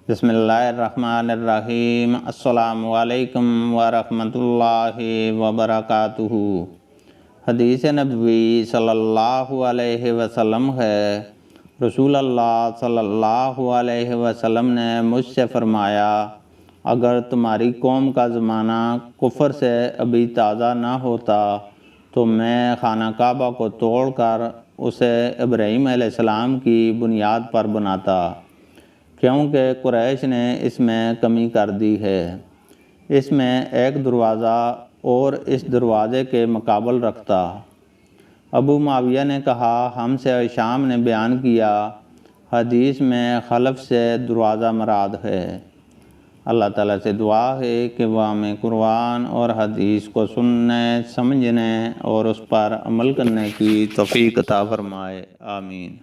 بسم اللہ الرحمن الرحیم۔ السلام علیکم ورحمۃ اللہ وبرکاتہ۔ حدیث نبوی صلی اللہ علیہ وسلم ہے، رسول اللہ صلی اللہ علیہ وسلم نے مجھ سے فرمایا، اگر تمہاری قوم کا زمانہ کفر سے ابھی تازہ نہ ہوتا تو میں خانہ کعبہ کو توڑ کر اسے ابراہیم علیہ السلام کی بنیاد پر بناتا، کیونکہ قریش نے اس میں کمی کر دی ہے۔ اس میں ایک دروازہ اور اس دروازے کے مقابل رکھتا۔ ابو معاویہ نے کہا، ہم سے شام نے بیان کیا، حدیث میں خلف سے دروازہ مراد ہے۔ اللہ تعالیٰ سے دعا ہے کہ وہ ہمیں قرآن اور حدیث کو سننے، سمجھنے اور اس پر عمل کرنے کی توفیق عطا فرمائے، آمین۔